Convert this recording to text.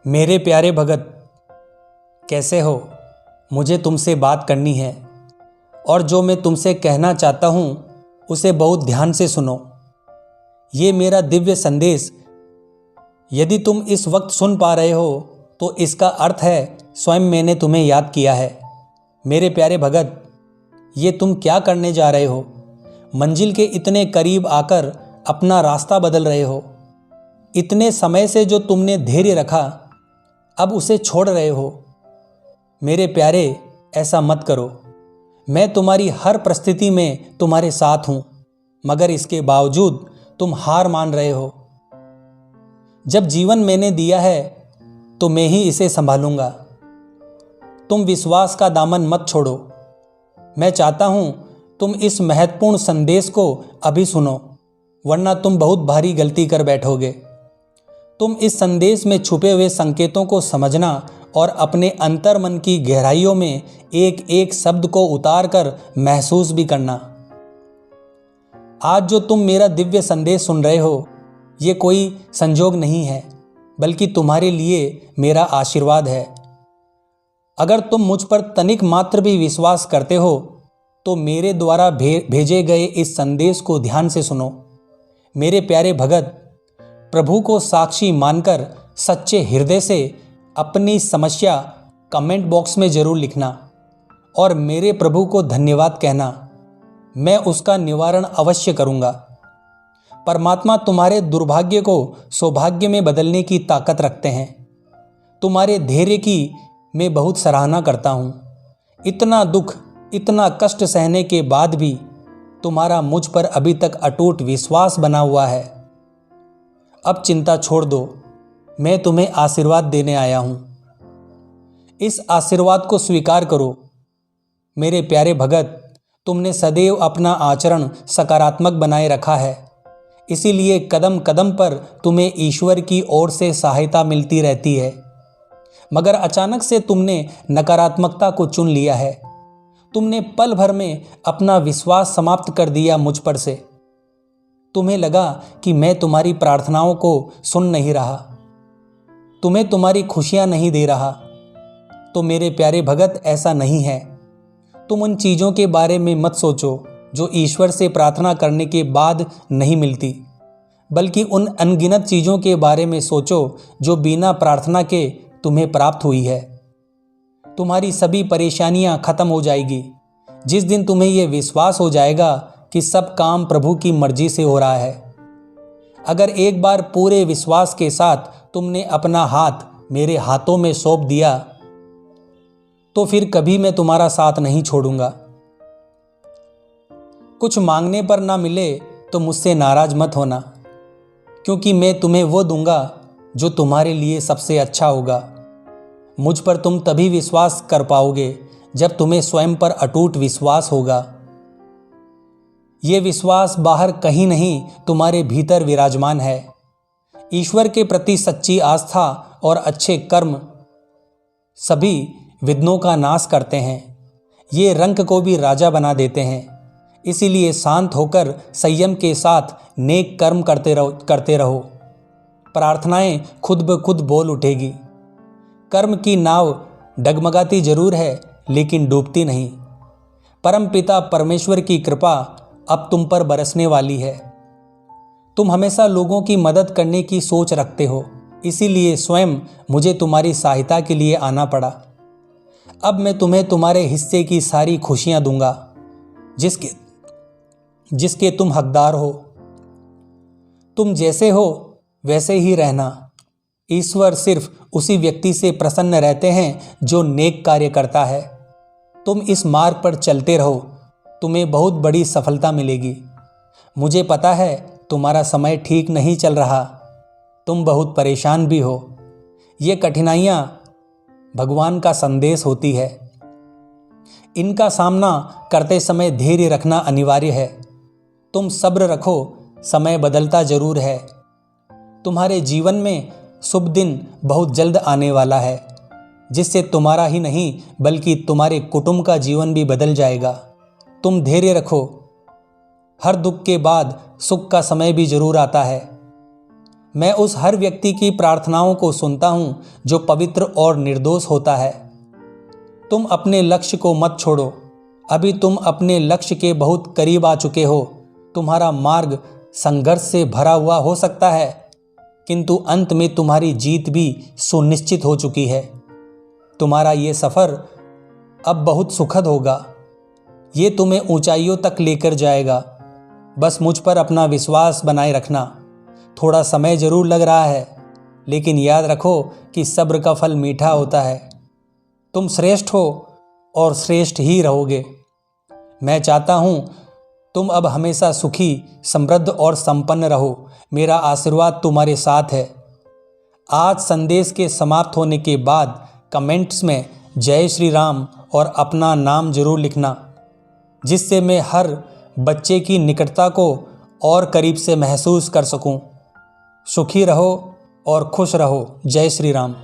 मेरे प्यारे भगत, कैसे हो? मुझे तुमसे बात करनी है और जो मैं तुमसे कहना चाहता हूँ उसे बहुत ध्यान से सुनो। ये मेरा दिव्य संदेश यदि तुम इस वक्त सुन पा रहे हो तो इसका अर्थ है स्वयं मैंने तुम्हें याद किया है। मेरे प्यारे भगत, ये तुम क्या करने जा रहे हो? मंजिल के इतने करीब आकर अपना रास्ता बदल रहे हो। इतने समय से जो तुमने धैर्य रखा अब उसे छोड़ रहे हो। मेरे प्यारे, ऐसा मत करो। मैं तुम्हारी हर परिस्थिति में तुम्हारे साथ हूं, मगर इसके बावजूद तुम हार मान रहे हो। जब जीवन मैंने दिया है तो मैं ही इसे संभालूंगा। तुम विश्वास का दामन मत छोड़ो। मैं चाहता हूं तुम इस महत्वपूर्ण संदेश को अभी सुनो, वरना तुम बहुत भारी गलती कर बैठोगे। तुम इस संदेश में छुपे हुए संकेतों को समझना और अपने अंतर मन की गहराइयों में एक एक शब्द को उतार कर महसूस भी करना। आज जो तुम मेरा दिव्य संदेश सुन रहे हो, ये कोई संजोग नहीं है, बल्कि तुम्हारे लिए मेरा आशीर्वाद है। अगर तुम मुझ पर तनिक मात्र भी विश्वास करते हो तो मेरे द्वारा भेजे गए इस संदेश को ध्यान से सुनो। मेरे प्यारे भगत, प्रभु को साक्षी मानकर सच्चे हृदय से अपनी समस्या कमेंट बॉक्स में जरूर लिखना और मेरे प्रभु को धन्यवाद कहना। मैं उसका निवारण अवश्य करूंगा। परमात्मा तुम्हारे दुर्भाग्य को सौभाग्य में बदलने की ताकत रखते हैं। तुम्हारे धैर्य की मैं बहुत सराहना करता हूं। इतना दुख, इतना कष्ट सहने के बाद भी तुम्हारा मुझ पर अभी तक अटूट विश्वास बना हुआ है। अब चिंता छोड़ दो, मैं तुम्हें आशीर्वाद देने आया हूं। इस आशीर्वाद को स्वीकार करो। मेरे प्यारे भगत, तुमने सदैव अपना आचरण सकारात्मक बनाए रखा है, इसीलिए कदम कदम पर तुम्हें ईश्वर की ओर से सहायता मिलती रहती है। मगर अचानक से तुमने नकारात्मकता को चुन लिया है। तुमने पल भर में अपना विश्वास समाप्त कर दिया मुझ पर से। तुम्हें लगा कि मैं तुम्हारी प्रार्थनाओं को सुन नहीं रहा, तुम्हें तुम्हारी खुशियां नहीं दे रहा। तो मेरे प्यारे भगत, ऐसा नहीं है। तुम उन चीज़ों के बारे में मत सोचो जो ईश्वर से प्रार्थना करने के बाद नहीं मिलती, बल्कि उन अनगिनत चीज़ों के बारे में सोचो जो बिना प्रार्थना के तुम्हें प्राप्त हुई है। तुम्हारी सभी परेशानियां खत्म हो जाएगी जिस दिन तुम्हें यह विश्वास हो जाएगा कि सब काम प्रभु की मर्जी से हो रहा है। अगर एक बार पूरे विश्वास के साथ तुमने अपना हाथ मेरे हाथों में सौंप दिया तो फिर कभी मैं तुम्हारा साथ नहीं छोड़ूंगा। कुछ मांगने पर ना मिले तो मुझसे नाराज मत होना, क्योंकि मैं तुम्हें वो दूंगा जो तुम्हारे लिए सबसे अच्छा होगा। मुझ पर तुम तभी विश्वास कर पाओगे जब तुम्हें स्वयं पर अटूट विश्वास होगा। ये विश्वास बाहर कहीं नहीं, तुम्हारे भीतर विराजमान है। ईश्वर के प्रति सच्ची आस्था और अच्छे कर्म सभी विघ्नों का नाश करते हैं। ये रंक को भी राजा बना देते हैं। इसीलिए शांत होकर संयम के साथ नेक कर्म करते रहो। प्रार्थनाएं खुद ब खुद बोल उठेगी। कर्म की नाव डगमगाती जरूर है, लेकिन डूबती नहीं। परम पिता परमेश्वर की कृपा अब तुम पर बरसने वाली है। तुम हमेशा लोगों की मदद करने की सोच रखते हो, इसीलिए स्वयं मुझे तुम्हारी सहायता के लिए आना पड़ा। अब मैं तुम्हें तुम्हारे हिस्से की सारी खुशियां दूंगा जिसके तुम हकदार हो। तुम जैसे हो वैसे ही रहना। ईश्वर सिर्फ उसी व्यक्ति से प्रसन्न रहते हैं जो नेक कार्य करता है। तुम इस मार्ग पर चलते रहो, तुम्हें बहुत बड़ी सफलता मिलेगी। मुझे पता है तुम्हारा समय ठीक नहीं चल रहा, तुम बहुत परेशान भी हो। ये कठिनाइयाँ भगवान का संदेश होती है। इनका सामना करते समय धैर्य रखना अनिवार्य है। तुम सब्र रखो, समय बदलता जरूर है। तुम्हारे जीवन में शुभ दिन बहुत जल्द आने वाला है, जिससे तुम्हारा ही नहीं बल्कि तुम्हारे कुटुंब का जीवन भी बदल जाएगा। तुम धैर्य रखो। हर दुख के बाद सुख का समय भी जरूर आता है। मैं उस हर व्यक्ति की प्रार्थनाओं को सुनता हूँ जो पवित्र और निर्दोष होता है। तुम अपने लक्ष्य को मत छोड़ो, अभी तुम अपने लक्ष्य के बहुत करीब आ चुके हो। तुम्हारा मार्ग संघर्ष से भरा हुआ हो सकता है, किंतु अंत में तुम्हारी जीत भी सुनिश्चित हो चुकी है। तुम्हारा ये सफ़र अब बहुत सुखद होगा। ये तुम्हें ऊंचाइयों तक लेकर जाएगा। बस मुझ पर अपना विश्वास बनाए रखना। थोड़ा समय जरूर लग रहा है, लेकिन याद रखो कि सब्र का फल मीठा होता है। तुम श्रेष्ठ हो और श्रेष्ठ ही रहोगे। मैं चाहता हूँ तुम अब हमेशा सुखी, समृद्ध और संपन्न रहो। मेरा आशीर्वाद तुम्हारे साथ है। आज संदेश के समाप्त होने के बाद कमेंट्स में जय श्री राम और अपना नाम जरूर लिखना, जिससे मैं हर बच्चे की निकटता को और करीब से महसूस कर सकूं। सुखी रहो और खुश रहो। जय श्री राम।